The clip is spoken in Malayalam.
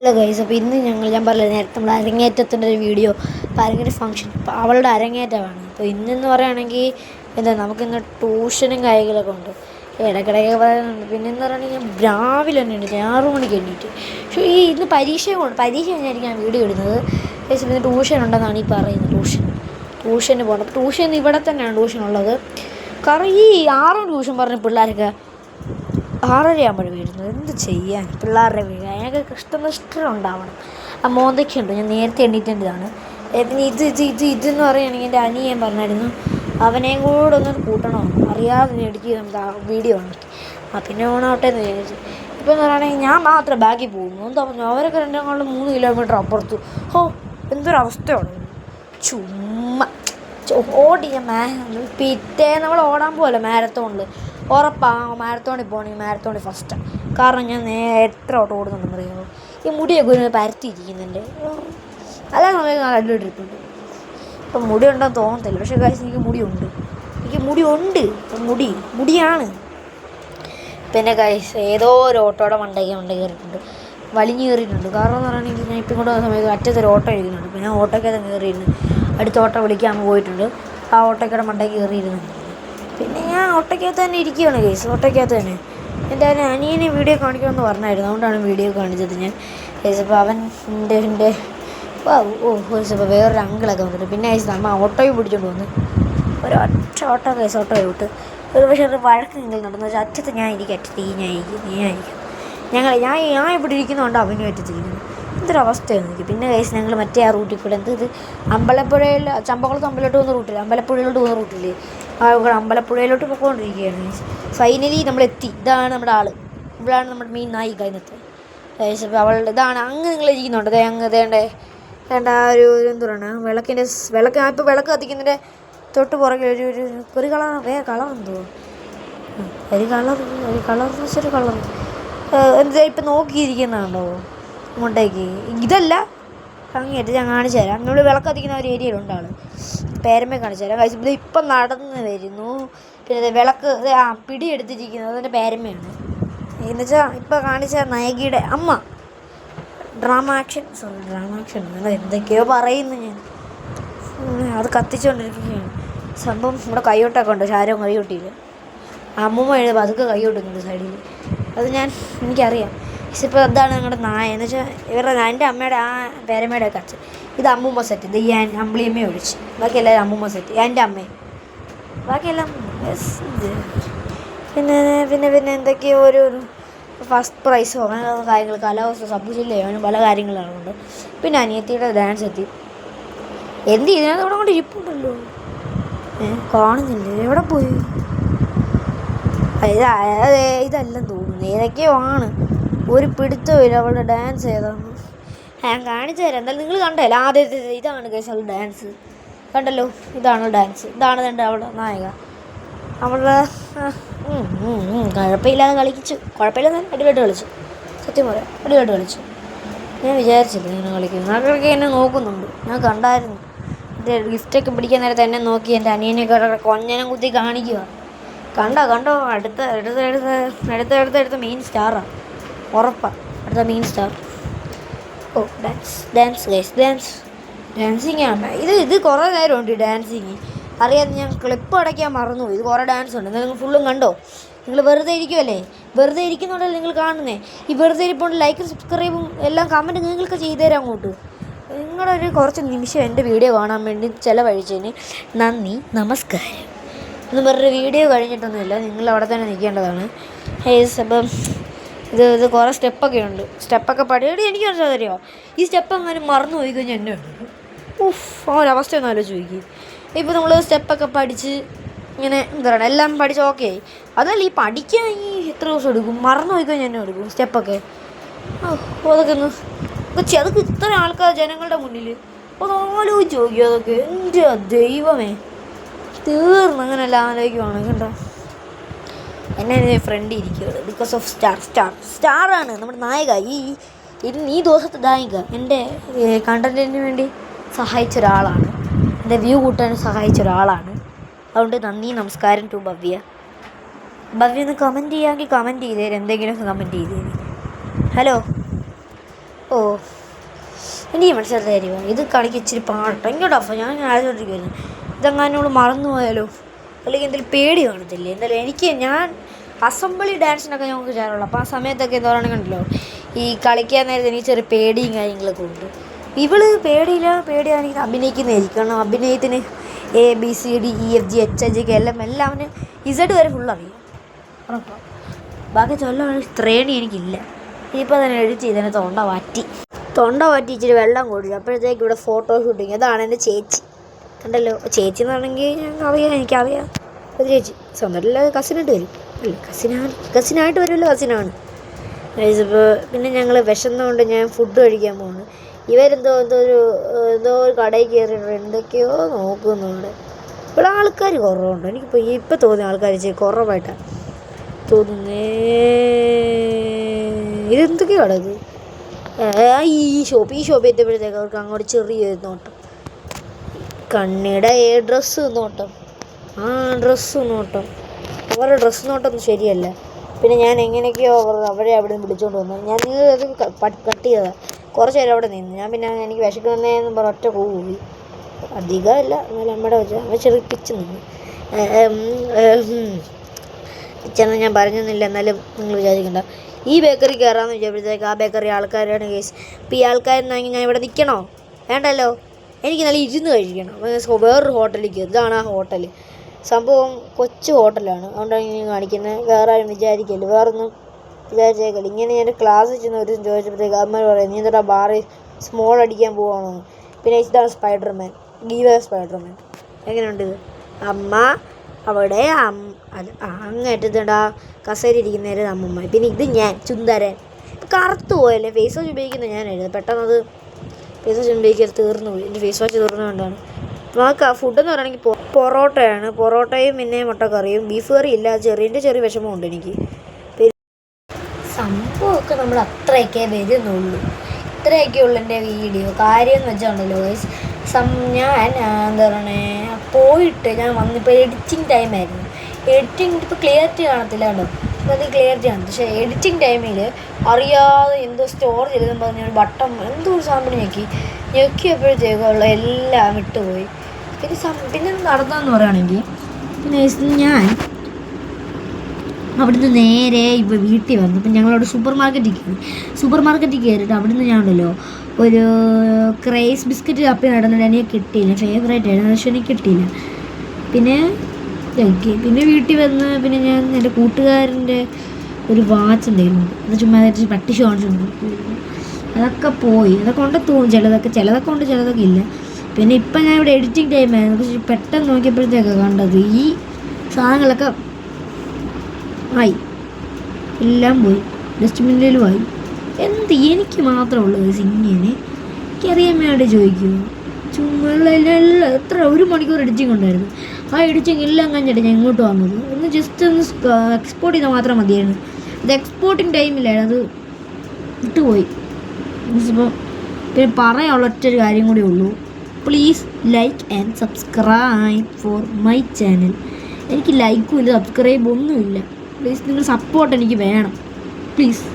ഹലോ ഗൈസ്, അപ്പോൾ ഇന്ന് ഞാൻ പറഞ്ഞില്ല നേരത്തെ നമ്മൾ അരങ്ങേറ്റത്തിൻ്റെ ഒരു വീഡിയോ. അപ്പോൾ അരങ്ങേറ്റ ഫംഗ്ഷൻ, അപ്പോൾ അവളുടെ അരങ്ങേറ്റമാണ്. അപ്പോൾ ഇന്നെന്ന് പറയുകയാണെങ്കിൽ നമുക്കിന്ന് ട്യൂഷനും കാര്യങ്ങളൊക്കെ ഉണ്ട്. ഇടയ്ക്കിടയ്ക്ക് പറയുന്നുണ്ട്. പിന്നെ എന്ന് പറയുകയാണെങ്കിൽ ഞാൻ രാവിലെ തന്നെ എണീറ്റ് 6 മണിക്ക് എണീറ്റ്. പക്ഷേ ഇന്ന് പരീക്ഷ കഴിഞ്ഞായിരിക്കും ഞാൻ വീഡിയോ ഇടുന്നത്. ഗൈസ്, ഇന്ന് ട്യൂഷൻ ഉണ്ടെന്നാണ് ഈ പറയുന്നത്. ട്യൂഷന് പോകണം. അപ്പോൾ ട്യൂഷൻ ഇവിടെ തന്നെയാണ് ട്യൂഷൻ ഉള്ളത്. കാരണം ഈ 6 മണി ട്യൂഷൻ പറഞ്ഞ പിള്ളേരൊക്കെ 6:30 വീഴുന്നത് എന്ത് ചെയ്യാൻ? പിള്ളേരുടെ വീഴുക അതിനൊക്കെ ഇഷ്ടം ഉണ്ടാവണം. ആ മോന്തയ്ക്കുണ്ട്. ഞാൻ നേരത്തെ എണ്ണീറ്റേണ്ടതാണ്. പിന്നെ ഇതെന്ന് പറയുകയാണെങ്കിൽ എൻ്റെ അനിയൻ പറഞ്ഞായിരുന്നു അവനെയും കൂടെ ഒന്ന് കൂട്ടണം, അറിയാതെ ഇടുക്കി നമുക്ക് വീഡിയോ ആണ്. പിന്നെ ഓണാവട്ടെ എന്ന് വിചാരിച്ചു. ഇപ്പോൾ എന്ന് പറയുകയാണെങ്കിൽ ഞാൻ മാത്രം ബാക്കിൽ പോകുന്നു. എന്താ പറഞ്ഞു, അവരൊക്കെ 2-3 കിലോമീറ്റർ അപ്പുറത്ത്. എന്തൊരവസ്ഥയാണ്. ചുമ്മാ ഓടി ഞാൻ പിറ്റേ നമ്മൾ ഓടാൻ പോലെ മാരത്തോണിൽ ഉറപ്പാണ്. മാരത്തോണിൽ പോകണമെങ്കിൽ മാരത്തോണിൽ ഫസ്റ്റാണ്. കാരണം ഞാൻ എത്ര ഓട്ടം ഓടുന്നുണ്ടെന്ന് അറിയാമോ? ഈ മുടിയൊക്കെ ഒരു പരത്തിയിരിക്കുന്നുണ്ട്. അല്ലാതെ നമുക്ക് നല്ല അടിപൊളി ട്രിപ്പുണ്ട്. ഇപ്പം മുടി ഉണ്ടെന്ന് തോന്നത്തില്ല, പക്ഷേ കാര്യം എനിക്ക് മുടിയുണ്ട്. ഇപ്പം മുടിയാണ്. പിന്നെ കൈസ് ഏതോ ഒരു ഓട്ടോയുടെ മണ്ടയ്ക്ക് കയറിയിട്ടുണ്ട്, വലിഞ്ഞു കയറിയിട്ടുണ്ട്. കാരണം എന്ന് പറയുകയാണെങ്കിൽ ഞാൻ ഇപ്പം കൊണ്ട് വന്ന സമയത്ത് അറ്റത്തൊരു ഓട്ടോ ഇരിക്കുന്നുണ്ട്. പിന്നെ ഞാൻ ഓട്ടോയ്ക്കകത്ത് കയറിയിരുന്നു. അടുത്ത ഓട്ടോ വിളിക്കാൻ പോയിട്ടുണ്ട്. ആ ഓട്ടോയ്ക്കടെ മണ്ടയ്ക്ക് കയറിയിരുന്നു. പിന്നെ ഞാൻ ഓട്ടോയ്ക്കകത്ത് തന്നെ ഇരിക്കുകയാണ് കേസ്. ഓട്ടോയ്ക്കകത്ത് തന്നെ എൻ്റെ അനിയനെ വീഡിയോ കാണിക്കണമെന്ന് പറഞ്ഞായിരുന്നു. അതുകൊണ്ടാണ് വീഡിയോ കാണിച്ചത് ഞാൻ കേസ്. അപ്പോൾ അവൻ എൻ്റെ കേസ്. അപ്പോൾ വേറൊരു അങ്കിളൊക്കെ വന്നിട്ട് പിന്നെ കേസ് അമ്മ ഓട്ടോയും പിടിച്ചോണ്ട് വന്ന് ഓട്ടോ കേസ്. ഓട്ടോയെ വിട്ട് ഒരു പക്ഷേ ഒരു വഴക്ക് നിങ്ങൾ നടന്നു വെച്ചാൽ അറ്റത്ത് ഞാൻ ഇരിക്കും, അറ്റത്ത് നീ ആയിരിക്കും. ഞാൻ ഇവിടെ ഇരിക്കുന്നതുകൊണ്ട് അവനും അറ്റത്തിരിക്കുന്നു. എന്തൊരവസ്ഥയാണ് എനിക്ക്. പിന്നെ കേസ് ഞങ്ങൾ മറ്റേ ആ റൂട്ടിൽ കൂടെ അമ്പലപ്പുഴയിൽ ചമ്പക്കുളത്ത് അമ്പലത്തോട്ട് പോകുന്ന റൂട്ടില്ല, അമ്പലപ്പുഴയിലോട്ട് പോകുന്ന റൂട്ടില്ലേ, അമ്പലപ്പുഴയിലോട്ട് പോയിക്കൊണ്ടിരിക്കുകയാണ്. ഫൈനലി നമ്മളെത്തി. ഇതാണ് നമ്മുടെ ആൾ. ഇവിടെയാണ് നമ്മുടെ മെയിൻ നായിക ഇന്നത്തെ. അവളുടെ ഇതാണ് അങ്ങ് നിങ്ങൾ ഇരിക്കുന്നുണ്ട്. വേണ്ട എന്ത് പറയുക, വിളക്ക് ഇപ്പോൾ വിളക്ക് കത്തിക്കുന്നതിൻ്റെ തൊട്ട് പുറകെ ഒരു കളർ എന്തോ ഒരു കളർ എന്താ ഇപ്പം നോക്കിയിരിക്കുന്നതുണ്ടോ ഇങ്ങോട്ടേക്ക്? ഇതല്ല, അങ്ങേറ്റ് ഞാൻ കാണിച്ചു തരാം. നമ്മൾ വിളക്ക് കത്തിക്കുന്ന ഒരു ഏരിയയിലുണ്ട് ആൾ. പേരമ്മ കാണിച്ചു തരാം. ഇത് ഇപ്പം നടന്ന് വരുന്നു. പിന്നെ വിളക്ക് പിടിയെടുത്തിരിക്കുന്നത് അതിൻ്റെ പേരമ്മയാണ്. എന്നുവെച്ചാൽ ഇപ്പം കാണിച്ച നായകിയുടെ അമ്മ. ഡ്രാമ ആക്ഷൻ എന്തൊക്കെയോ പറയുന്നു ഞാൻ. അത് കത്തിച്ചുകൊണ്ടിരിക്കുകയാണ് സംഭവം. നമ്മുടെ കൈയോട്ടൊക്കെ ഉണ്ട്, ആരും കൈയൊട്ടിയില്ല. അമ്മൂമ്മ എഴുതുമ്പോൾ അതൊക്കെ കൈയോട്ടുന്നുണ്ട് സൈഡിൽ. അത് എനിക്കറിയാം. പക്ഷെ ഇപ്പോൾ അതാണ് ഞങ്ങളുടെ നായ. എന്ന് വെച്ചാൽ എൻ്റെ അമ്മയുടെ ആ പേരമ്മയുടെ ഒക്കെ അച്ഛൻ. ഇത് അമ്മൂമ്മ സെറ്റ്. ഇത് ഈ അമ്പിളിയമ്മയെ ഒഴിച്ച് ബാക്കി എല്ലാവരും അമ്മൂമ്മ സെറ്റ്. എൻ്റെ അമ്മയും ബാക്കിയെല്ലാം പിന്നെ എന്തൊക്കെയോ ഒരു ഫസ്റ്റ് പ്രൈസോ അങ്ങനെയുള്ള കാര്യങ്ങൾ, കലോത്സവ സബ്ജില്ലയോ അങ്ങനെ പല കാര്യങ്ങളാണുണ്ട്. പിന്നെ അനിയത്തിയുടെ ഡാൻസ് എത്തി. ഇതിനകത്ത് അവിടെ കൊണ്ട് ഇരിപ്പുണ്ടല്ലോ, കാണുന്നില്ലേ? എവിടെ പോയി? ഇതല്ലെന്ന് തോന്നുന്നു, ഏതൊക്കെയോ ആണ്. ഒരു പിടുത്തമില്ല അവളുടെ ഡാൻസ് ഏതാണെന്ന്. ഞാൻ കാണിച്ചു തരാം. എന്തായാലും നിങ്ങൾ കണ്ടല്ലോ ആദ്യത്തെ. ഇതാണ് കേസ് അവളുടെ ഡാൻസ്. കണ്ടല്ലോ, ഇതാണ് ഡാൻസ്. ഇതാണ് അവളുടെ നായിക. അവളുടെ കുഴപ്പമില്ലാതെ അടിപൊളിയായിട്ട് കളിച്ചു. സത്യം പറയാം, അടിപൊളിയായിട്ട് കളിച്ചു. ഞാൻ വിചാരിച്ചില്ല ഇങ്ങനെ കളിക്കുന്നു. അതൊക്കെ എന്നെ നോക്കുന്നുണ്ട്, ഞാൻ കണ്ടായിരുന്നു. എൻ്റെ ഗിഫ്റ്റൊക്കെ പിടിക്കാൻ നേരത്തെ എന്നെ നോക്കി എൻ്റെ അനിയനെയൊക്കെ കൊഞ്ഞനം കുത്തി കാണിക്കുക. കണ്ടോ അടുത്ത മെയിൻ സ്റ്റാറാണ്, ഉറപ്പാണ്. അടുത്ത മെയിൻ സ്റ്റാർ. ഡാൻസിങ് ആണ്. ഇത് കുറേ നേരമുണ്ട് ഈ ഡാൻസിങ്. അറിയാതെ ഞാൻ ക്ലിപ്പ് അടയ്ക്കാൻ മറന്നു. ഇത് കുറേ ഡാൻസ് ഉണ്ട്. നിങ്ങൾ ഫുള്ളും കണ്ടോ? നിങ്ങൾ വെറുതെ ഇരിക്കുമല്ലേ? വെറുതെ ഇരിക്കുന്നുണ്ടല്ലോ നിങ്ങൾ കാണുന്നേ. ഈ വെറുതെ ഇരിപ്പുണ്ട് ലൈക്കും സബ്സ്ക്രൈബും എല്ലാം കമൻറ്റ് നിങ്ങൾക്ക് ചെയ്തു തരാം അങ്ങോട്ട്. നിങ്ങളൊരു കുറച്ച് നിമിഷം എൻ്റെ വീഡിയോ കാണാൻ വേണ്ടി ചിലവഴിച്ചതിന് നന്ദി, നമസ്കാരം എന്ന് പറഞ്ഞൊരു വീഡിയോ കഴിഞ്ഞിട്ടൊന്നുമില്ല. നിങ്ങൾ അവിടെ തന്നെ നിൽക്കേണ്ടതാണ്. അപ്പം ഇത് കുറേ സ്റ്റെപ്പൊക്കെ ഉണ്ട്. സ്റ്റെപ്പൊക്കെ പഠിച്ചിട്ട് എനിക്ക് മനസ്സിലായി തരുമോ? ഈ സ്റ്റെപ്പ് അങ്ങനെ മറന്നു പോയി കഴിഞ്ഞാൽ എന്നെ ഉണ്ട്. ആ ഒരു അവസ്ഥ ഒന്ന് ആലോചിച്ച് നോക്കി. ഇപ്പോൾ നമ്മൾ സ്റ്റെപ്പൊക്കെ പഠിച്ച് ഇങ്ങനെ എന്താ പറയുക, എല്ലാം പഠിച്ച് ഓക്കെ ആയി. അതല്ല ഈ പഠിക്കാൻ എത്ര ദിവസം എടുക്കും? മറന്നു പോയി കഴിഞ്ഞാൽ എന്നെ എടുക്കും സ്റ്റെപ്പൊക്കെ. അതൊക്കെ ഇത്ര ആൾക്കാർ ജനങ്ങളുടെ മുന്നിൽ ഒന്ന് ആലോചിച്ച് നോക്കി. അതൊക്കെ എൻ്റെ ദൈവമേ, തീർന്നു. അങ്ങനെയല്ല ആലോചിക്കുവാണ്. കണ്ടോ, എന്നെ ഫ്രണ്ട് ഇരിക്കുകയാണ്. ബിക്കോസ് ഓഫ് സ്റ്റാറാണ് നമ്മുടെ നായിക. ഈ ദിവസത്തെ നായിക എൻ്റെ കണ്ടൻറ്റിന് വേണ്ടി സഹായിച്ച ഒരാളാണ്, എൻ്റെ വ്യൂ കൂട്ടാൻ സഹായിച്ച ഒരാളാണ്. അതുകൊണ്ട് നന്ദി, നമസ്കാരം ടു ഭവ്യ. ഒന്ന് കമൻറ്റ് ചെയ്യാമെങ്കിൽ കമൻറ്റ് ചെയ്തേര്, എന്തെങ്കിലും കമൻറ്റ് ചെയ്തേര്. ഹലോ ഓ എനിക്ക് മനസ്സിലാത്ത കാര്യമാണ് ഇത് കളിക്ക് ഇച്ചിരി പാട്ടോ ഇങ്ങോട്ടോ അപ്പോൾ ഞാൻ ആലോചിച്ചുകൊണ്ടിരിക്കുമായിരുന്നു ഇതെങ്ങാനോട് മറന്നു പോയാലോ അല്ലെങ്കിൽ എന്തെങ്കിലും പേടി കാണത്തില്ലേ എന്തായാലും ഞാൻ അസംബ്ലി ഡാൻസിനൊക്കെ ഞങ്ങൾക്ക് ചേരുള്ളൂ അപ്പോൾ ആ സമയത്തൊക്കെ എന്താ പറയുക കണ്ടല്ലോ ഈ കളിക്കാൻ നേരത്തെ എനിക്ക് ചെറിയ പേടിയും കാര്യങ്ങളൊക്കെ ഉണ്ട്. ഇവള് പേടിയാണെങ്കിൽ അഭിനയിക്കുന്നതായിരിക്കും. കാരണം അഭിനയത്തിന് ABCDEFGHIJK എല്ലാം അവന് ഇസഡ് വരെ ഫുൾ അറിയാം. ഉറപ്പാണ്. ബാക്കി ചൊല്ലാണ് ശ്രേണി എനിക്കില്ല. ഇപ്പോൾ തന്നെ എഴുതി ഇതിനെ തൊണ്ട മാറ്റി ഇച്ചിരി വെള്ളം കുടിച്ചു. അപ്പോഴത്തേക്ക് ഇവിടെ ഫോട്ടോ ഷൂട്ടിങ്. അതാണ് എൻ്റെ ചേച്ചി. കണ്ടല്ലോ ചേച്ചി എന്ന് പറഞ്ഞെങ്കിൽ എനിക്കറിയാം ഒരു ചേച്ചി സ്വന്തമല്ല കസിനായിട്ട് വരും അല്ലേ കസിനായിട്ട് വരുമല്ലോ കസിനാണ്. ഇപ്പോൾ പിന്നെ ഞങ്ങൾ വിശന്നുകൊണ്ട് ഞാൻ ഫുഡ് കഴിക്കാൻ പോകുന്നു. ഇവരെന്തോ ഒരു കടയിൽ കയറിയിട്ട് എന്തൊക്കെയോ നോക്കുന്നുണ്ട്. ഇവിടെ ആൾക്കാർ കുറവുണ്ട്. എനിക്കിപ്പോൾ തോന്നിയ ആൾക്കാർ കുറവായിട്ടാണ് തോന്നുന്നേ. ഇതെന്തൊക്കെയോ ഇത് ഈ ഷോപ്പ് എത്തിയപ്പോഴത്തേക്ക് അവർക്ക് അങ്ങോട്ട് ചെറിയൊരു നോട്ടം കണ്ണിയുടെ ഡ്രസ്സ് നോട്ടം ഡ്രസ്സ് നോട്ടം അവരുടെ ഡ്രസ്സ് നോട്ടമൊന്നും ശരിയല്ല. പിന്നെ ഞാൻ എങ്ങനെയൊക്കെയോ അവരെ അവിടെ നിന്ന് വിളിച്ചുകൊണ്ട് വന്നു. ഞാൻ അത് കട്ട് ചെയ്തതാണ്. കുറച്ച് നേരം അവിടെ നിന്ന് ഞാൻ പിന്നെ എനിക്ക് വിശക്കുന്നതെന്ന് പറഞ്ഞ ഒറ്റ പോയി അധികമല്ല എന്നാലും നമ്മുടെ വെച്ചാൽ ചെറിയ പിച്ച് നിന്ന് പിച്ചെന്ന് ഞാൻ പറഞ്ഞൊന്നുമില്ല. എന്നാലും നിങ്ങൾ വിചാരിക്കണ്ട. ഈ ബേക്കറി കയറാമെന്ന് വിചാരിച്ചപ്പോഴത്തേക്ക് ആ ബേക്കറി ആൾക്കാരാണ് കേസ്. അപ്പോൾ ഈ ആൾക്കാരെന്നാണെങ്കിൽ ഞാൻ ഇവിടെ നിൽക്കണോ വേണ്ടല്ലോ എനിക്ക് നല്ല ഇരുന്ന് കഴിക്കണം. വേറൊരു ഹോട്ടലിൽ കയറി. ഇതാണ് ആ ഹോട്ടൽ. സംഭവം കൊച്ചു ഹോട്ടലാണ്. അതുകൊണ്ടാണ് ഇങ്ങനെ കാണിക്കുന്നത്. വേറെ ആരും വിചാരിക്കല്ലോ വേറൊന്നും വിചാരിച്ചേക്കല്ല. ഇങ്ങനെ ഞാൻ ക്ലാസ്സിൽ ചെന്ന് ഒരു ചോദിച്ചപ്പോഴത്തേക്ക് അമ്മ പറയും നീ എന്താ ബാറിൽ സ്മോൾ അടിക്കാൻ പോവാണോ. പിന്നെ ഇതാണ് സ്പൈഡർമാൻ സ്പൈഡർമാൻ എങ്ങനെയുണ്ട് ഇത് അമ്മ അവിടെ അങ്ങേറ്റത്തിടാ കസേര ഇരിക്കുന്നേരം അമ്മമ്മ. പിന്നെ ഇത് ഞാൻ ചുന്ദരൻ കറുത്തു പോയല്ലേ ഫേസ് വാഷ് ഉപയോഗിക്കുന്നത് ഞാൻ എഴുതുന്നത് പെട്ടെന്നത് ഫേസ് വാഷ് ഉപയോഗിക്കാതെ തീർന്നു പോയി. എൻ്റെ ഫേസ് വാഷ് തീർന്നുകൊണ്ടാണ്. നമുക്ക് ഫുഡെന്ന് പറയുകയാണെങ്കിൽ പൊറോട്ടയും പിന്നെ മുട്ടക്കറിയും ബീഫ് കറി ഇല്ല. ചെറിയ വിഷമമുണ്ട് എനിക്ക്. സംഭവമൊക്കെ നമ്മൾ അത്രയൊക്കെ വരുന്നുള്ളൂ. ഇത്രയൊക്കെ ഉള്ളൂ എൻ്റെ വീഡിയോ. കാര്യം എന്ന് വെച്ചാണല്ലോ ഞാൻ എന്താ പറയണേ പോയിട്ട് ഞാൻ വന്നിപ്പോൾ എഡിറ്റിംഗ് ടൈമായിരുന്നു. ഇപ്പോൾ ക്ലിയറിറ്റി കാണത്തില്ല കേട്ടോ. ഇപ്പോൾ അത് ക്ലിയറിറ്റി ആണ്. പക്ഷേ എഡിറ്റിംഗ് ടൈമിൽ അറിയാതെ എന്തോ സ്റ്റോർ ചെയ്തെന്ന് പറഞ്ഞ ഒരു ബട്ടൺ എന്തോ ഒരു സാമ്പിൾ ഞെക്കിയപ്പോഴത്തേക്കുള്ള എല്ലാം വിട്ടുപോയി. പിന്നെ നടന്നതെന്ന് പറയുകയാണെങ്കിൽ പിന്നെ ഞാൻ അവിടുന്ന് നേരെ ഇപ്പോൾ വീട്ടിൽ വന്നു. അപ്പം ഞങ്ങളവിടെ സൂപ്പർ മാർക്കറ്റിൽ കയറിയിട്ട് അവിടുന്ന് ഞാൻ ഉണ്ടല്ലോ ഒരു ക്രേസ് ബിസ്ക്കറ്റ് കപ്പി നടന്നിട്ട് എനിക്ക് കിട്ടിയില്ല. ഫേവറേറ്റ് ആയിരുന്നു പക്ഷെ എനിക്ക് കിട്ടിയില്ല. പിന്നെ വീട്ടിൽ വന്ന് പിന്നെ ഞാൻ എൻ്റെ കൂട്ടുകാരൻ്റെ ഒരു വാച്ച് എന്തെങ്കിലും അത് ചുമ്മാ പട്ടി കാണിച്ചുകൊണ്ട് അതൊക്കെ പോയി. അതൊക്കെ കൊണ്ട് തോന്നും ചിലതൊക്കെ ഉണ്ട് ചിലതൊക്കെ ഇല്ല. പിന്നെ ഇപ്പം ഞാൻ ഇവിടെ എഡിറ്റിംഗ് ടൈമായിരുന്നു. പക്ഷേ പെട്ടെന്ന് നോക്കിയപ്പോഴത്തേക്കാണ് കണ്ടത് ഈ സാധനങ്ങളൊക്കെ ആയി എല്ലാം പോയി ഡസ്റ്റ്ബിന്നിലും ആയി. എനിക്ക് മാത്രമുള്ളത് ഇങ്ങനെ എനിക്കറിയാൻ വേണ്ടി ചോദിക്കുമോ ചുമ്മാ എത്ര 1 മണിക്കൂർ എഡിറ്റിംഗ് ഉണ്ടായിരുന്നു. ആ എഡിറ്റിംഗ് എല്ലാം കഴിഞ്ഞിട്ട് ഞാൻ ഇങ്ങോട്ട് വന്നത് ഒന്ന് ജസ്റ്റ് ഒന്ന് എക്സ്പോർട്ട് ചെയ്താൽ മാത്രം മതിയായിരുന്നു. അത് എക്സ്പോർട്ടിങ് ടൈമില്ലായിരുന്നു. അത് വിട്ടുപോയി. ഇപ്പോൾ പിന്നെ പറയാനുള്ള ഒറ്റൊരു കാര്യം കൂടി ഉള്ളൂ. Please like and subscribe for my channel. എനിക്ക് ലൈക്കും ഇല്ല സബ്സ്ക്രൈബ് ഒന്നുമില്ല. പ്ലീസ് നിങ്ങൾ സപ്പോർട്ട് എനിക്ക് വേണം പ്ലീസ്.